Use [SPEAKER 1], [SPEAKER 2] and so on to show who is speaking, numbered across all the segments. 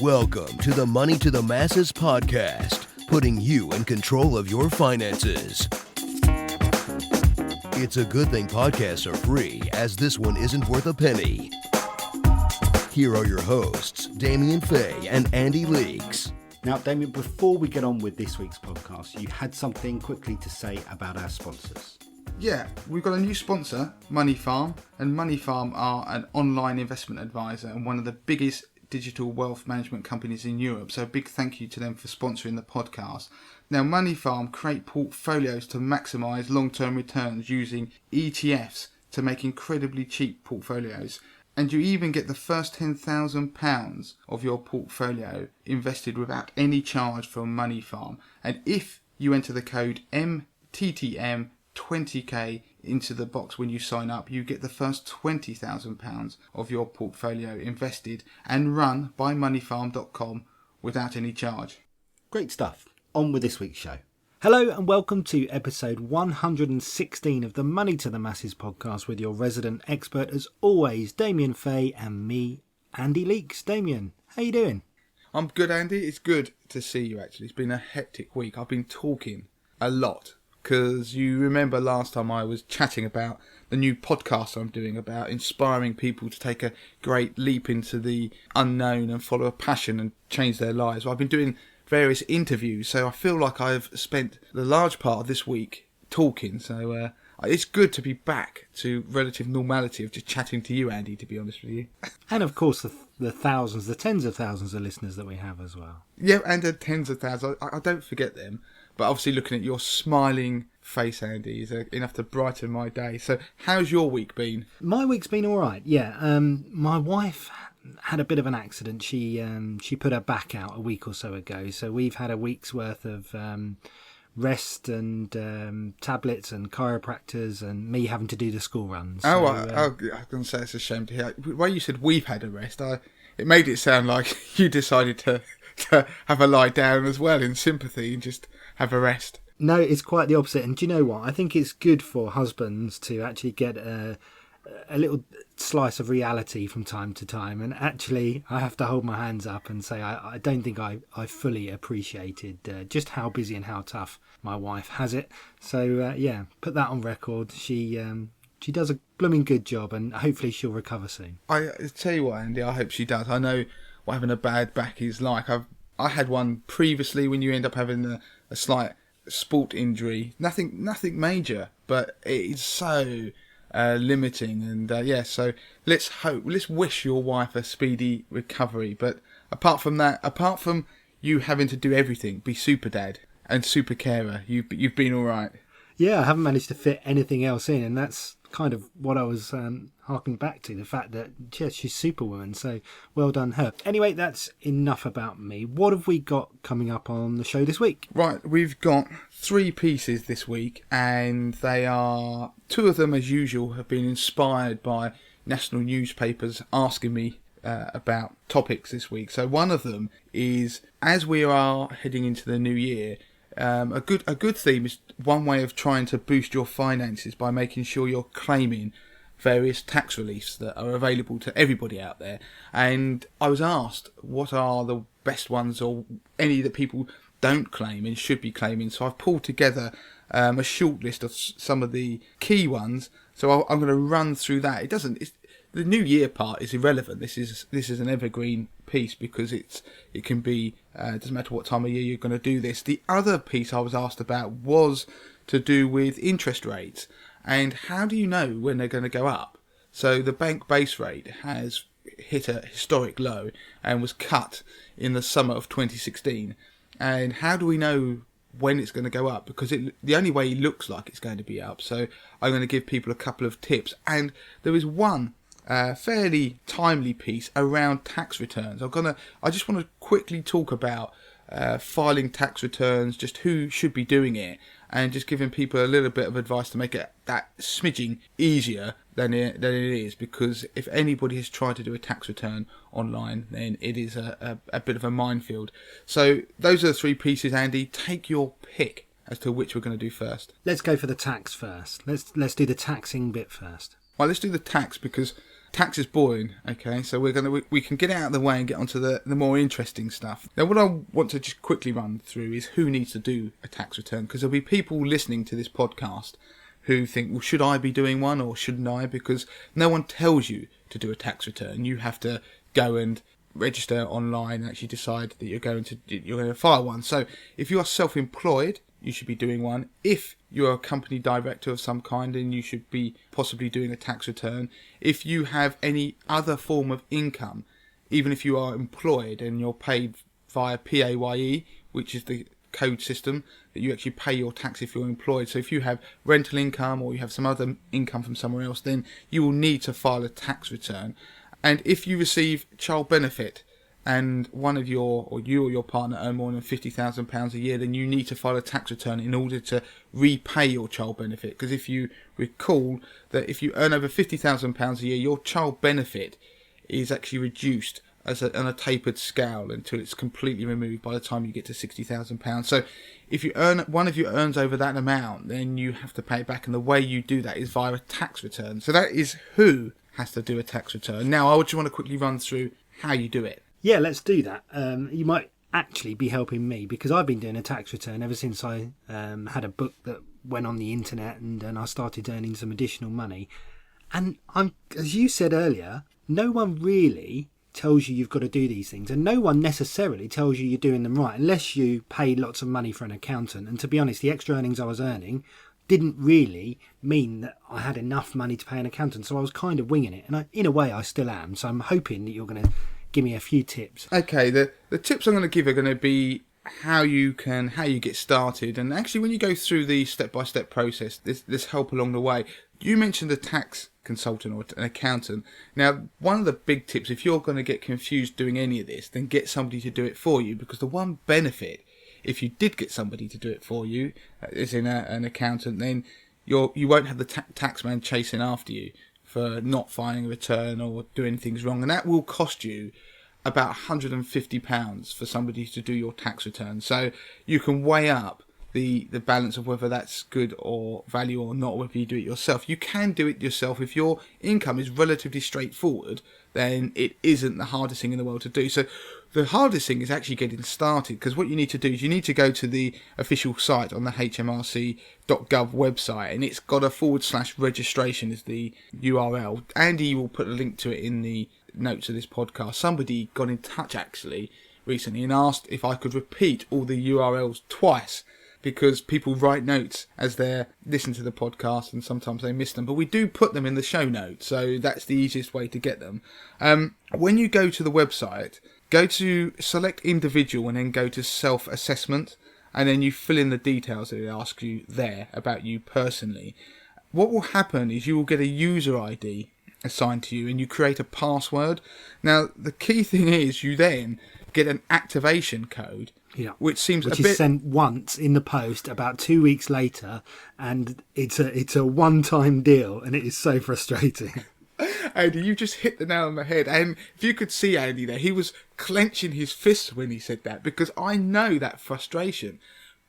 [SPEAKER 1] Welcome to the Money to the Masses podcast, putting you in control of your finances. It's a good thing podcasts are free, as this one isn't worth a penny. Here are your hosts, Damien Fay and Andy Leakes.
[SPEAKER 2] Now, Damien, before we get on with this week's podcast, you had something quickly to say about our sponsors.
[SPEAKER 3] Yeah, we've got a new sponsor, Money Farm, and Money Farm are an online investment advisor and one of the biggest digital wealth management companies in Europe. So a big thank you to them for sponsoring the podcast. Now, Money Farm create portfolios to maximise long-term returns using ETFs to make incredibly cheap portfolios. And you even get the first £10,000 of your portfolio invested without any charge from Money Farm. And if you enter the code MTTM20K into the box when you sign up, you get the first £20,000 of your portfolio invested and run by moneyfarm.com without any charge.
[SPEAKER 2] Great stuff. On with this week's show. Hello and welcome to episode 116 of the Money to the Masses podcast with your resident expert, as always, Damien Fay, and me, Andy Leakes. Damien, how you doing?
[SPEAKER 3] I'm good, Andy. It's good to see you, actually. It's been a hectic week. I've been talking a lot because you remember last time I was chatting about the new podcast I'm doing about inspiring people to take a great leap into the unknown and follow a passion and change their lives. Well, I've been doing various interviews, so I feel like I've spent the large part of this week talking, so it's good to be back to relative normality of just chatting to you, Andy, to be honest with you.
[SPEAKER 2] And of course the thousands, the tens of thousands of listeners that we have as well.
[SPEAKER 3] Yeah, and the tens of thousands, I don't forget them, but obviously looking at your smiling face, Andy, is enough to brighten my day. So how's your week been?
[SPEAKER 2] My week's been alright, yeah. My wife had a bit of an accident. She put her back out a week or so ago, so we've had a week's worth of rest and tablets and chiropractors and me having to do the school runs.
[SPEAKER 3] I was going to say it's a shame to hear. The way you said we've had a rest, it made it sound like you decided to have a lie down as well in sympathy and just have a rest.
[SPEAKER 2] No, it's quite the opposite. And do you know what? I think it's good for husbands to actually get a little slice of reality from time to time. And actually, I have to hold my hands up and say I don't think I fully appreciated just how busy and how tough my wife has it. So, yeah, put that on record. She does a blooming good job, and hopefully she'll recover soon.
[SPEAKER 3] I tell you what, Andy, I hope she does. I know what having a bad back is like. I had one previously when you end up having a slight sport injury. Nothing major, but it is so limiting. And so let's wish your wife a speedy recovery. But apart from you having to do everything, be super dad and super carer, you've been all right.
[SPEAKER 2] Yeah, I haven't managed to fit anything else in, and that's kind of what I was harking back to, the fact that she's Superwoman, so well done her. Anyway, that's enough about me. What have we got coming up on the show this week?
[SPEAKER 3] Right, we've got 3 pieces this week, and they are, 2 of them as usual have been inspired by national newspapers asking me about topics this week. So one of them is, as we are heading into the new year, a good theme is one way of trying to boost your finances by making sure you're claiming various tax reliefs that are available to everybody out there. And I was asked what are the best ones, or any that people don't claim and should be claiming. So I've pulled together a short list of some of the key ones. So I'm going to run through that. The New Year part is irrelevant. This is an evergreen piece because it can be doesn't matter what time of year you're going to do this. The other piece I was asked about was to do with interest rates and how do you know when they're going to go up. So the bank base rate has hit a historic low and was cut in the summer of 2016. And how do we know when it's going to go up? Because the only way it looks like it's going to be up. So I'm going to give people a couple of tips. And there is one fairly timely piece around tax returns. I just want to quickly talk about filing tax returns, just who should be doing it, and just giving people a little bit of advice to make it that smidging easier than it is. Because if anybody has tried to do a tax return online, then it is a bit of a minefield. So those are the 3 pieces, Andy. Take your pick as to which we're going to do first.
[SPEAKER 2] Let's go for the tax first. Let's do the taxing bit first.
[SPEAKER 3] Well, let's do the tax because tax is boring, okay? So we can get out of the way and get onto the more interesting stuff. Now, what I want to just quickly run through is who needs to do a tax return, because there'll be people listening to this podcast who think, well, should I be doing one or shouldn't I? Because no one tells you to do a tax return. You have to go and register online and actually decide that you're going to file one. So if you are self-employed, you should be doing one. If you're a company director of some kind, then you should be possibly doing a tax return. If you have any other form of income, even if you are employed and you're paid via PAYE, which is the code system that you actually pay your tax if you're employed. So if you have rental income or you have some other income from somewhere else, then you will need to file a tax return. And if you receive child benefit and you or your partner earn more than £50,000 a year, then you need to file a tax return in order to repay your child benefit. Because if you recall that if you earn over £50,000 a year, your child benefit is actually reduced on a tapered scale until it's completely removed by the time you get to £60,000. So if one of you earns over that amount, then you have to pay it back, and the way you do that is via a tax return. So that is who has to do a tax return. Now, I just want to quickly run through how you do it.
[SPEAKER 2] Yeah, let's do that. You might actually be helping me, because I've been doing a tax return ever since I had a book that went on the internet, and I started earning some additional money. And as you said earlier, no one really tells you you've got to do these things, and no one necessarily tells you you're doing them right unless you pay lots of money for an accountant. And to be honest, the extra earnings I was earning didn't really mean that I had enough money to pay an accountant, so I was kind of winging it, and in a way I still am. So I'm hoping that you're going to give me a few tips.
[SPEAKER 3] Okay, the tips I'm going to give are going to be how you get started, and actually when you go through the step-by-step process, there's help along the way. You mentioned a tax consultant or an accountant. Now, one of the big tips, if you're going to get confused doing any of this, then get somebody to do it for you, because the one benefit, if you did get somebody to do it for you, as in an accountant, then you won't have the taxman chasing after you for not filing a return or doing things wrong, and that will cost you about £150 for somebody to do your tax return. So you can weigh up the balance of whether that's good or value or not, whether you do it yourself. You can do it yourself. If your income is relatively straightforward, then it isn't the hardest thing in the world to do. So the hardest thing is actually getting started, because what you need to do is you need to go to the official site on the hmrc.gov website, and it's got a /registration is the URL. Andy will put a link to it in the notes of this podcast. Somebody got in touch actually recently and asked if I could repeat all the URLs twice, because people write notes as they listen to the podcast and sometimes they miss them, but we do put them in the show notes, so that's the easiest way to get them. When you go to the website, go to select individual and then go to self-assessment, and then you fill in the details that it asks you there about you personally. What will happen is you will get a user ID assigned to you, and you create a password. Now, the key thing is you then get an activation code, which is
[SPEAKER 2] sent once in the post about 2 weeks later, and it's a one-time deal, and it is so frustrating.
[SPEAKER 3] Andy, you just hit the nail on the head. And if you could see Andy there, he was clenching his fists when he said that, because I know that frustration.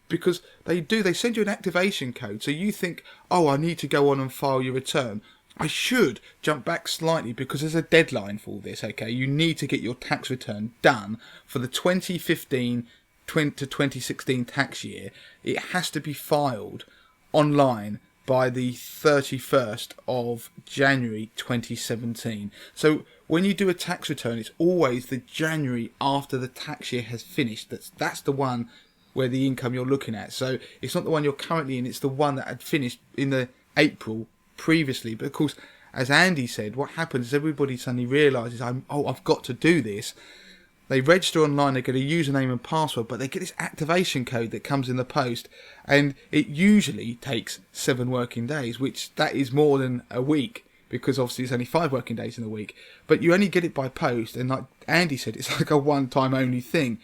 [SPEAKER 3] Because they send you an activation code, so you think, oh, I need to go on and file your return. I should jump back slightly, because there's a deadline for all this, okay? You need to get your tax return done for the 2015 to 2016 tax year. It has to be filed online by the 31st of January 2017. So when you do a tax return, it's always the January after the tax year has finished. That's the one where the income you're looking at. So it's not the one you're currently in, it's the one that had finished in the April previously. But of course, as Andy said, what happens is everybody suddenly realises, I've got to do this. They register online, they get a username and password, but they get this activation code that comes in the post, and it usually takes 7 working days, which that is more than a week, because obviously it's only 5 working days in a week. But you only get it by post, and like Andy said, it's like a one-time only thing.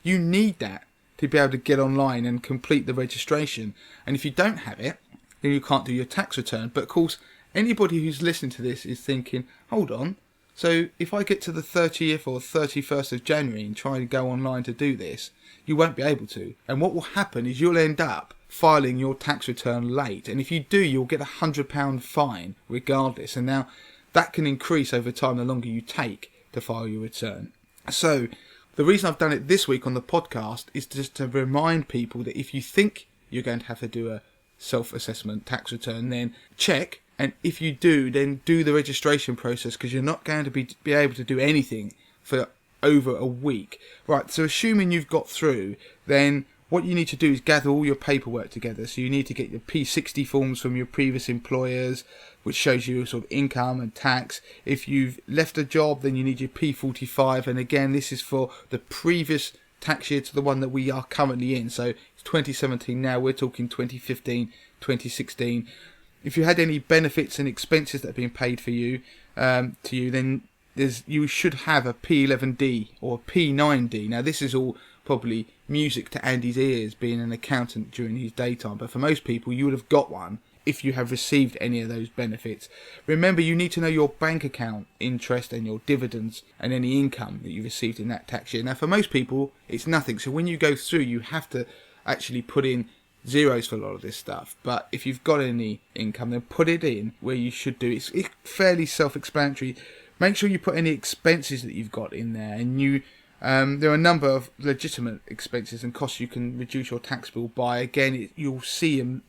[SPEAKER 3] You need that to be able to get online and complete the registration. And if you don't have it, then you can't do your tax return. But of course, anybody who's listening to this is thinking, hold on, so if I get to the 30th or 31st of January and try to go online to do this, you won't be able to. And what will happen is you'll end up filing your tax return late. And if you do, you'll get £100 fine regardless. And now that can increase over time the longer you take to file your return. So the reason I've done it this week on the podcast is just to remind people that if you think you're going to have to do a self-assessment tax return, then check. And if you do, then do the registration process, because you're not going to be able to do anything for over a week. Right, so assuming you've got through, then what you need to do is gather all your paperwork together. So you need to get your P60 forms from your previous employers, which shows you sort of income and tax. If you've left a job, then you need your P45. And again, this is for the previous tax year to the one that we are currently in. So it's 2017 now, we're talking 2015, 2016. If you had any benefits and expenses that have been paid for you, then you should have a P11D or a P9D. Now this is all probably music to Andy's ears, being an accountant during his daytime, but for most people you would have got one if you have received any of those benefits. Remember, you need to know your bank account interest and your dividends and any income that you received in that tax year. Now for most people it's nothing, so when you go through you have to actually put in zeros for a lot of this stuff. But if you've got any income, then put it in where you should do. It's fairly self-explanatory. Make sure you put any expenses that you've got in there, and there are a number of legitimate expenses and costs you can reduce your tax bill by. Again, you'll see them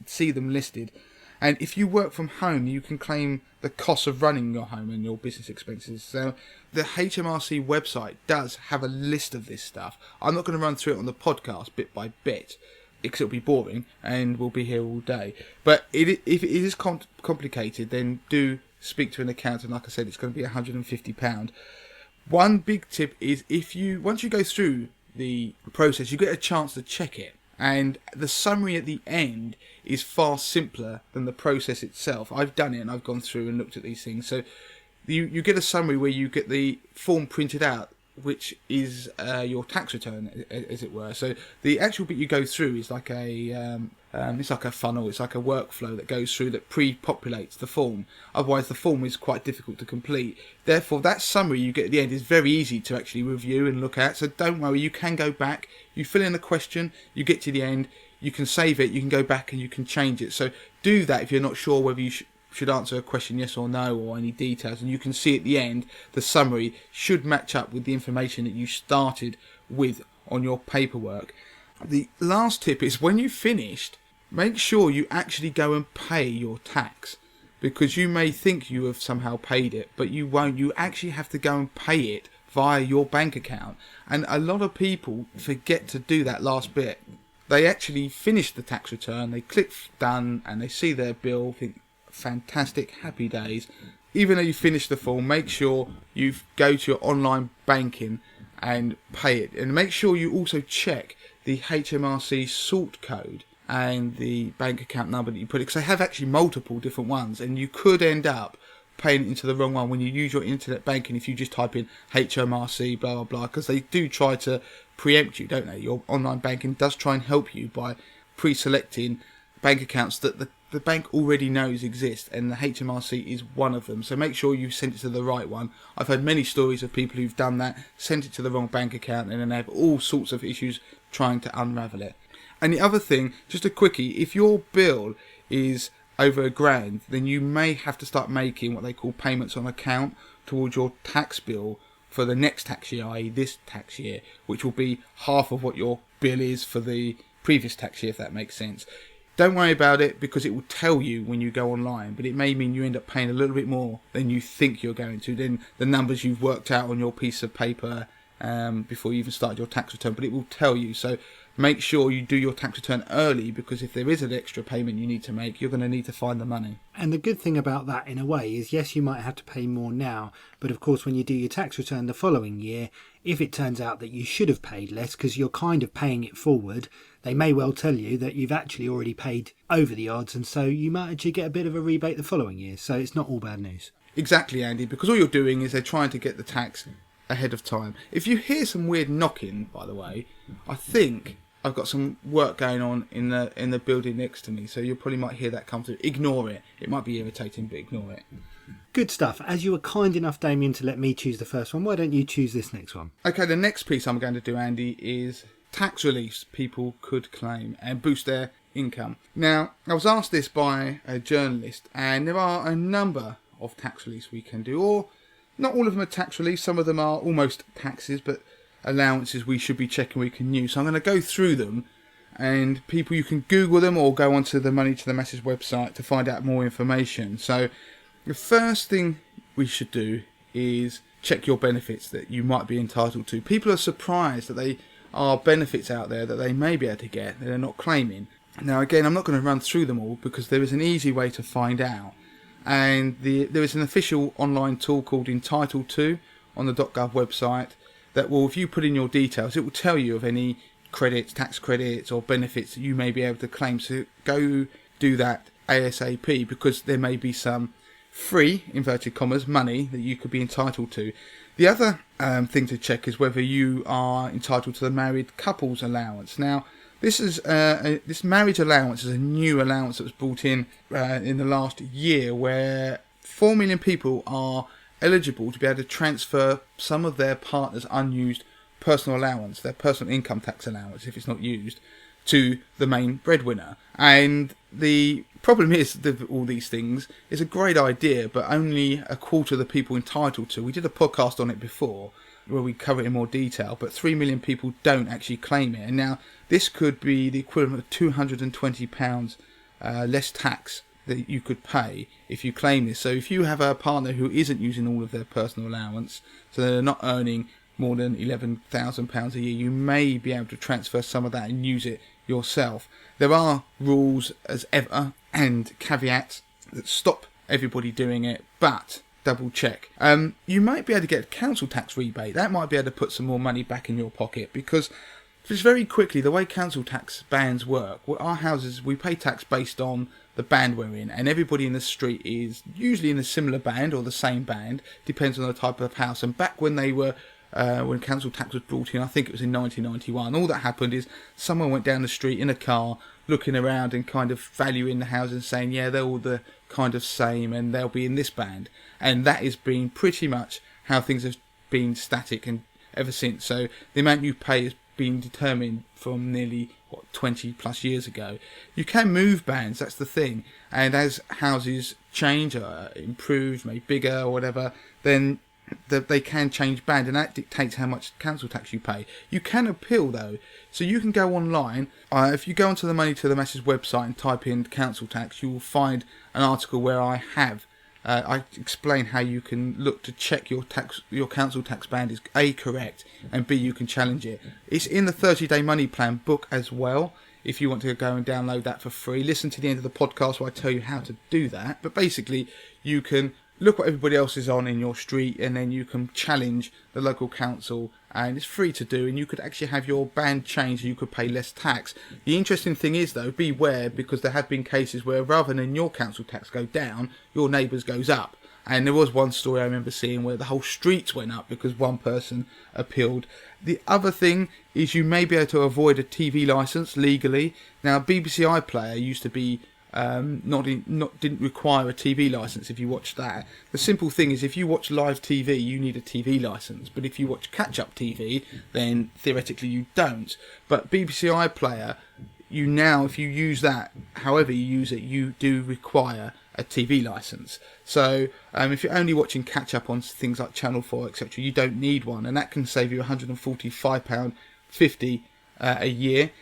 [SPEAKER 3] listed. And if you work from home, you can claim the cost of running your home and your business expenses. So the HMRC website does have a list of this stuff. I'm not going to run through it on the podcast bit by bit, because it'll be boring and we'll be here all day. But if it is complicated, then do speak to an accountant. Like I said, it's going to be £150. One big tip is once you go through the process, you get a chance to check it. And the summary at the end is far simpler than the process itself. I've done it and I've gone through and looked at these things. So you get a summary where you get the form printed out, which is your tax return, as it were. So the actual bit you go through is like it's like a funnel, it's like a workflow that goes through that pre-populates the form. Otherwise the form is quite difficult to complete. Therefore that summary you get at the end is very easy to actually review and look at. So don't worry, you can go back, you fill in a question, you get to the end, you can save it, you can go back and you can change it. So do that if you're not sure whether you should answer a question yes or no, or any details, and you can see at the end the summary should match up with the information that you started with on your paperwork. The last tip is, when you've finished, make sure you actually go and pay your tax, because you may think you have somehow paid it, but you won't. You actually have to go and pay it via your bank account, and a lot of people forget to do that last bit. They actually finish the tax return, they click done, and they see their bill, think fantastic, happy days. Even though you finish the form, make sure you go to your online banking and pay it, and make sure you also check the HMRC sort code and the bank account number that you put it, because they have actually multiple different ones, and you could end up paying it into the wrong one when you use your internet banking if you just type in HMRC blah blah blah, because they do try to preempt you, don't they? Your online banking does try and help you by pre-selecting bank accounts that the bank already knows exist, and the HMRC is one of them. So make sure you send it to the right one. I've heard many stories of people who've done that, sent it to the wrong bank account, and then they have all sorts of issues trying to unravel it. And the other thing, just a quickie, if your bill is over £1,000, then you may have to start making what they call payments on account towards your tax bill for the next tax year, i.e. this tax year, which will be half of what your bill is for the previous tax year, if that makes sense. Don't worry about it, because it will tell you when you go online, but it may mean you end up paying a little bit more than you think you're going to, than the numbers you've worked out on your piece of paper before you even started your tax return, but it will tell you. So make sure you do your tax return early, because if there is an extra payment you need to make, you're going to need to find the money.
[SPEAKER 2] And the good thing about that, in a way, is yes, you might have to pay more now, but of course when you do your tax return the following year, if it turns out that you should have paid less because you're kind of paying it forward, they may well tell you that you've actually already paid over the odds, and so you might actually get a bit of a rebate the following year. So it's not all bad news.
[SPEAKER 3] Exactly, Andy, because all you're doing is they're trying to get the tax ahead of time. If you hear some weird knocking, by the way, I think I've got some work going on in the building next to me, so you probably might hear that come through. Ignore it. It might be irritating, but ignore it.
[SPEAKER 2] Good stuff. As you were kind enough, Damien, to let me choose the first one, why don't you choose this next one?
[SPEAKER 3] Okay, the next piece I'm going to do, Andy, is tax reliefs people could claim and boost their income. Now, I was asked this by a journalist, and there are a number of tax reliefs we can do. Or not all of them are tax reliefs. Some of them are almost taxes, but allowances we should be checking we can use. So I'm going to go through them, and people, you can Google them or go onto the Money to the Masses website to find out more information. So the first thing we should do is check your benefits that you might be entitled to. People are surprised that there are benefits out there that they may be able to get that they're not claiming. Now again, I'm not going to run through them all because there is an easy way to find out. And there is an official online tool called Entitled To on the .gov website that will, if you put in your details, it will tell you of any credits, tax credits or benefits that you may be able to claim. So go do that ASAP, because there may be some free, inverted commas, money that you could be entitled to. The other thing to check is whether you are entitled to the married couples allowance. Now, this marriage allowance is a new allowance that was brought in the last year, where 4 million people are eligible to be able to transfer some of their partner's unused personal allowance, their personal income tax allowance, if it's not used, to the main breadwinner. And the problem is that all these things is a great idea, but only a quarter of the people entitled to. We did a podcast on it before where we cover it in more detail, but 3 million people don't actually claim it. And now this could be the equivalent of £220 less tax that you could pay if you claim this. So if you have a partner who isn't using all of their personal allowance, so they're not earning more than £11,000 a year, you may be able to transfer some of that and use it yourself. There are rules as ever and caveats that stop everybody doing it, but double check. You might be able to get a council tax rebate. That might be able to put some more money back in your pocket, because just very quickly, the way council tax bands work, our houses, we pay tax based on the band we're in, and everybody in the street is usually in a similar band or the same band, depends on the type of house. And back when they were when council tax was brought in, I think it was in 1991, all that happened is someone went down the street in a car looking around and kind of valuing the houses and saying, yeah, they're all the kind of same and they'll be in this band. And that has been pretty much how things have been static and ever since. So the amount you pay has been determined from nearly 20 plus years ago. You can move bands, that's the thing, and as houses change or improve, made bigger or whatever, then they can change band, and that dictates how much council tax you pay. You can appeal though, so you can go online. If you go onto the Money to the Masses website and type in council tax, you will find an article where I explain how you can look to check your council tax band is A, correct, and B, you can challenge it. It's in the 30-day money plan book as well, if you want to go and download that for free. Listen to the end of the podcast where I tell you how to do that. But basically, you can look what everybody else is on in your street, and then you can challenge the local council, and it's free to do, and you could actually have your band changed and you could pay less tax. The interesting thing is though, beware, because there have been cases where rather than your council tax go down, your neighbours goes up. And there was one story I remember seeing where the whole streets went up because one person appealed. The other thing is you may be able to avoid a TV licence legally. Now, BBC iPlayer used to be didn't require a TV license if you watched that. The simple thing is, if you watch live TV, you need a TV license, but if you watch catch-up TV, then theoretically you don't. But BBC iPlayer, if you use that, however you use it, you do require a TV license. So if you're only watching catch-up on things like Channel 4, etc., you don't need one, and that can save you £145.50 a year.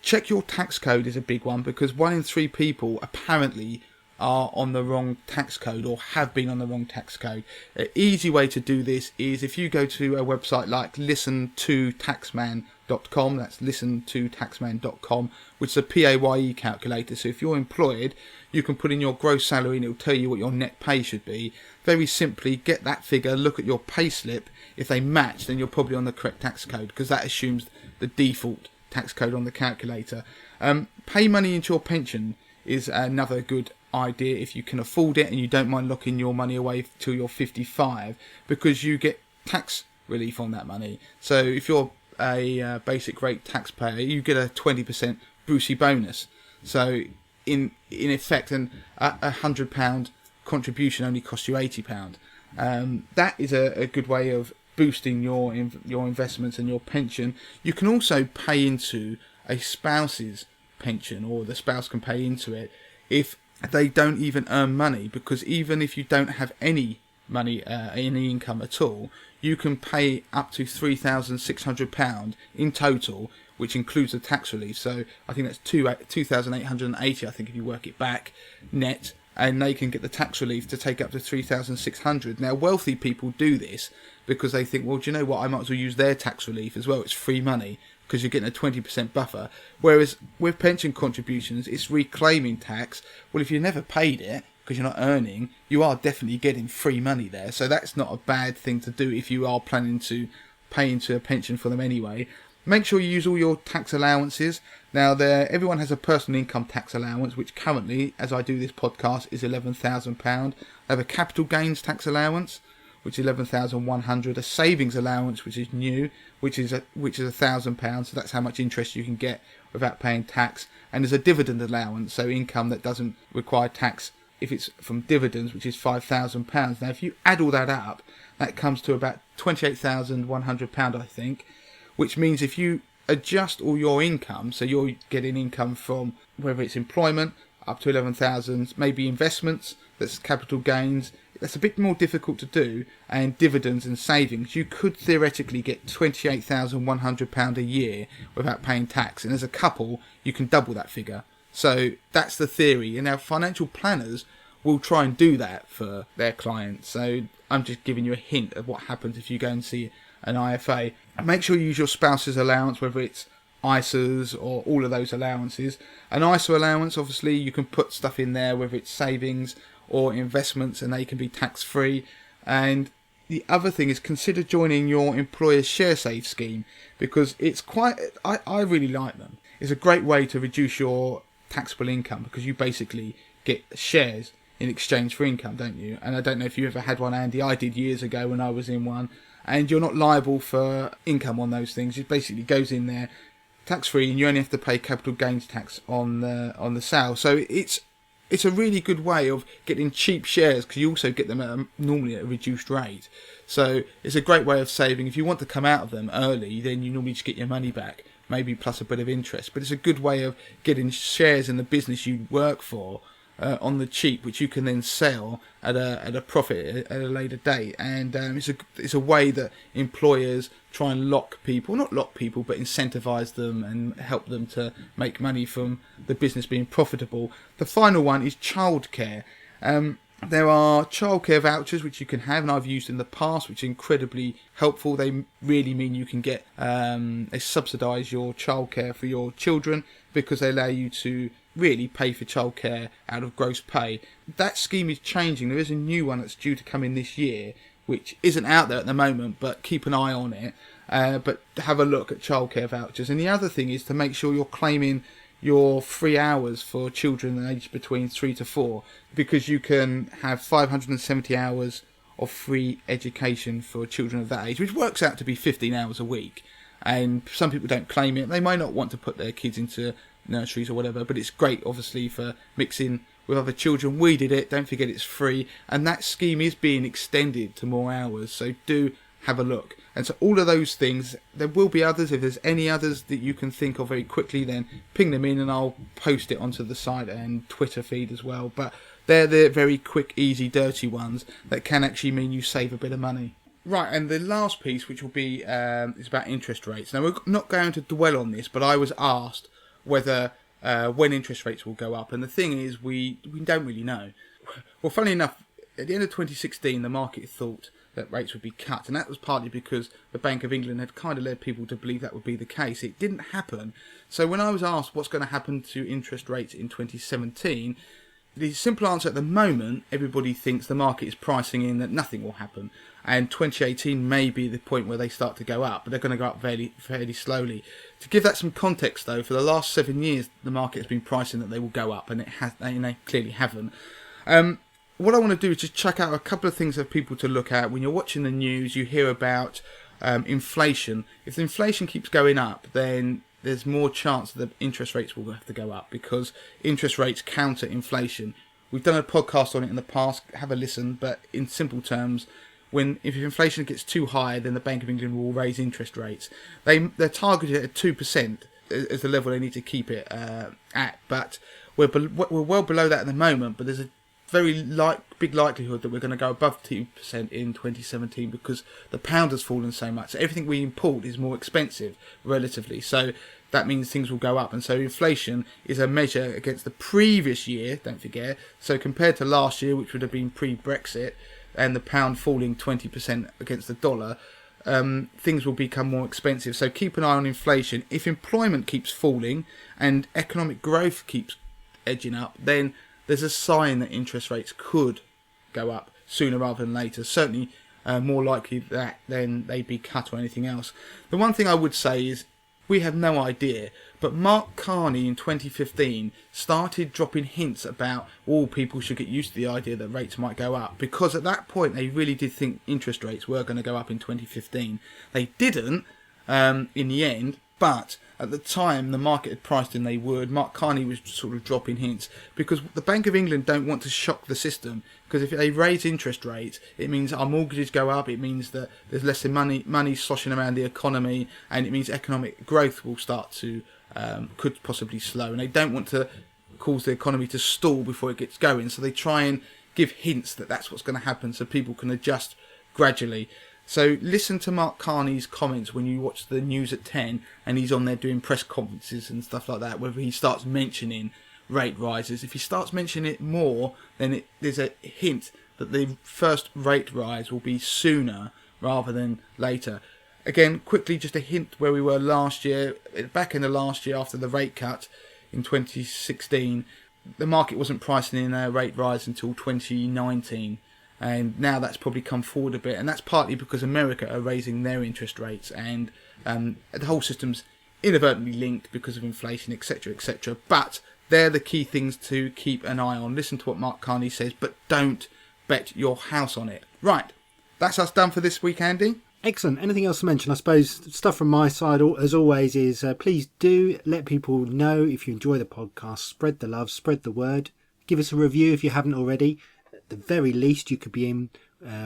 [SPEAKER 3] Check your tax code is a big one, because 1 in 3 people apparently are on the wrong tax code or have been on the wrong tax code. An easy way to do this is if you go to a website like listen2taxman.com, that's listen2taxman.com, which is a PAYE calculator. So if you're employed, you can put in your gross salary and it will tell you what your net pay should be. Very simply, get that figure, look at your pay slip. If they match, then you're probably on the correct tax code, because that assumes the default tax code on the calculator. Pay money into your pension is another good idea if you can afford it and you don't mind locking your money away till you're 55, because you get tax relief on that money. So if you're a basic rate taxpayer, you get a 20% Brucey bonus. So in effect, a £100 contribution only costs you £80. That is a good way of boosting your investments and your pension. You can also pay into a spouse's pension, or the spouse can pay into it if they don't even earn money, because even if you don't have any money, any income at all, you can pay up to £3,600 in total, which includes the tax relief. So I think that's 2,880, I think, if you work it back net, and they can get the tax relief to take up to 3,600. Now, wealthy people do this because they think, well, do you know what, I might as well use their tax relief as well. It's free money because you're getting a 20% buffer. Whereas with pension contributions, it's reclaiming tax. Well, if you never paid it because you're not earning, you are definitely getting free money there. So that's not a bad thing to do if you are planning to pay into a pension for them anyway. Make sure you use all your tax allowances. Now, everyone has a personal income tax allowance, which currently, as I do this podcast, is £11,000. They have a capital gains tax allowance, which is £11,100. A savings allowance, which is new, which is £1,000. So that's how much interest you can get without paying tax. And there's a dividend allowance, so income that doesn't require tax if it's from dividends, which is £5,000. Now, if you add all that up, that comes to about £28,100, I think. Which means if you adjust all your income, so you're getting income from whether it's employment up to 11,000, maybe investments, that's capital gains, that's a bit more difficult to do, and dividends and savings, you could theoretically get £28,100 a year without paying tax. And as a couple, you can double that figure. So that's the theory. And our financial planners will try and do that for their clients. So I'm just giving you a hint of what happens if you go and see an IFA. Make sure you use your spouse's allowance, whether it's ISAs or all of those allowances. An ISA allowance, obviously, you can put stuff in there, whether it's savings or investments, and they can be tax-free. And the other thing is, consider joining your employer's ShareSave scheme, because it's I really like them. It's a great way to reduce your taxable income, because you basically get shares in exchange for income, don't you? And I don't know if you ever had one, Andy. I did years ago when I was in one. And you're not liable for income on those things. It basically goes in there tax-free, and you only have to pay capital gains tax on the sale. So it's a really good way of getting cheap shares, because you also get them normally at a reduced rate. So it's a great way of saving. If you want to come out of them early, then you normally just get your money back, maybe plus a bit of interest. But it's a good way of getting shares in the business you work for on the cheap, which you can then sell at a profit at a later date. And it's a way that employers try and not lock people, but incentivize them and help them to make money from the business being profitable. The final one is childcare. There are childcare vouchers which you can have, and I've used in the past, which are incredibly helpful. They really mean you can get they subsidise your childcare for your children, because they allow you to really pay for childcare out of gross pay. That scheme is changing. There is a new one that's due to come in this year, which isn't out there at the moment, but keep an eye on it. But have a look at childcare vouchers. And the other thing is to make sure you're claiming your free hours for children aged between 3 to 4, because you can have 570 hours of free education for children of that age, which works out to be 15 hours a week. And some people don't claim it. They might not want to put their kids into nurseries or whatever, but it's great, obviously, for mixing with other children. We did it. Don't forget, it's free, and that scheme is being extended to more hours, so do have a look. And so all of those things, there will be others. If there's any others that you can think of very quickly, then ping them in and I'll post it onto the site and Twitter feed as well. But they're the very quick, easy, dirty ones that can actually mean you save a bit of money. Right, and the last piece, which will be is about interest rates. Now, we're not going to dwell on this, but I was asked whether when interest rates will go up, and the thing is, we don't really know. Well, funnily enough, at the end of 2016, the market thought that rates would be cut, and that was partly because the Bank of England had kind of led people to believe that would be the case. It didn't happen. So when I was asked what's going to happen to interest rates in 2017, the simple answer at the moment, everybody thinks the market is pricing in that nothing will happen, and 2018 may be the point where they start to go up, but they're going to go up fairly slowly. To give that some context, though, for the last 7 years, the market has been pricing that they will go up, and they clearly haven't. What I want to do is just check out a couple of things for people to look at. When you're watching the news, you hear about inflation. If the inflation keeps going up, then there's more chance that interest rates will have to go up, because interest rates counter inflation. We've done a podcast on it in the past. Have a listen. But in simple terms, if inflation gets too high, then the Bank of England will raise interest rates. They're targeted at 2% as the level they need to keep it at. But we're well below that at the moment, but there's a very big likelihood that we're going to go above 2% in 2017 because the pound has fallen so much. So everything we import is more expensive relatively. So that means things will go up. And so inflation is a measure against the previous year, don't forget. So compared to last year, which would have been pre-Brexit, and the pound falling 20% against the dollar, things will become more expensive. So keep an eye on inflation. If employment keeps falling and economic growth keeps edging up, then there's a sign that interest rates could go up sooner rather than later. Certainly more likely that than they'd be cut or anything else. The one thing I would say is we have no idea, but Mark Carney in 2015 started dropping hints about all people should get used to the idea that rates might go up, because at that point they really did think interest rates were going to go up in 2015. They didn't in the end, but at the time the market had priced in they would. Mark Carney was sort of dropping hints because the Bank of England don't want to shock the system, because if they raise interest rates it means our mortgages go up, it means that there's less money sloshing around the economy, and it means economic growth will start to could possibly slow, and they don't want to cause the economy to stall before it gets going, so they try and give hints that that's what's going to happen so people can adjust gradually. So listen to Mark Carney's comments when you watch the news at 10 and he's on there doing press conferences and stuff like that, whether he starts mentioning rate rises. If he starts mentioning it more, then there's a hint that the first rate rise will be sooner rather than later. Again, quickly, just a hint where we were last year, back in the last year after the rate cut in 2016, the market wasn't pricing in a rate rise until 2019. And now that's probably come forward a bit, and that's partly because America are raising their interest rates, and the whole system's inadvertently linked because of inflation, etc., etc. But they're the key things to keep an eye on. Listen to what Mark Carney says, but don't bet your house on it. Right, that's us done for this week, Andy.
[SPEAKER 2] Excellent. Anything else to mention? I suppose stuff from my side, as always, is please do let people know if you enjoy the podcast. Spread the love, spread the word. Give us a review if you haven't already. At the very least, you could be in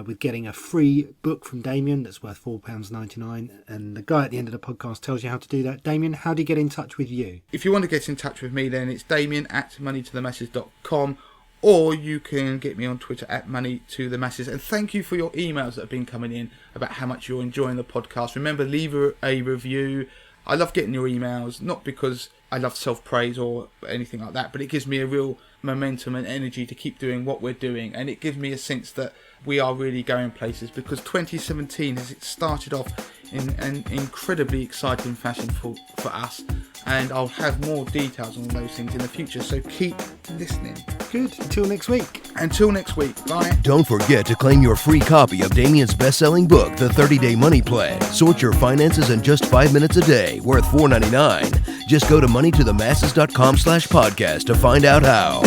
[SPEAKER 2] with getting a free book from Damien that's worth £4.99, and the guy at the end of the podcast tells you how to do that. Damien, how do you get in touch with you?
[SPEAKER 3] If you want to get in touch with me, then it's damien@moneytothemasses.com, or you can get me on Twitter @moneytothemasses. And thank you for your emails that have been coming in about how much you're enjoying the podcast. Remember, leave a review. I love getting your emails, not because I love self-praise or anything like that, but it gives me a real momentum and energy to keep doing what we're doing, and it gives me a sense that we are really going places, because 2017 has started off in an incredibly exciting fashion for us, and I'll have more details on those things in the future, so keep listening.
[SPEAKER 2] Good. Until next week.
[SPEAKER 3] Until next week. Bye.
[SPEAKER 1] Don't forget to claim your free copy of Damien's best-selling book, The 30-Day Money Plan. Sort your finances in just 5 minutes a day, worth $4.99. Just go to moneytothemasses.com/podcast to find out how.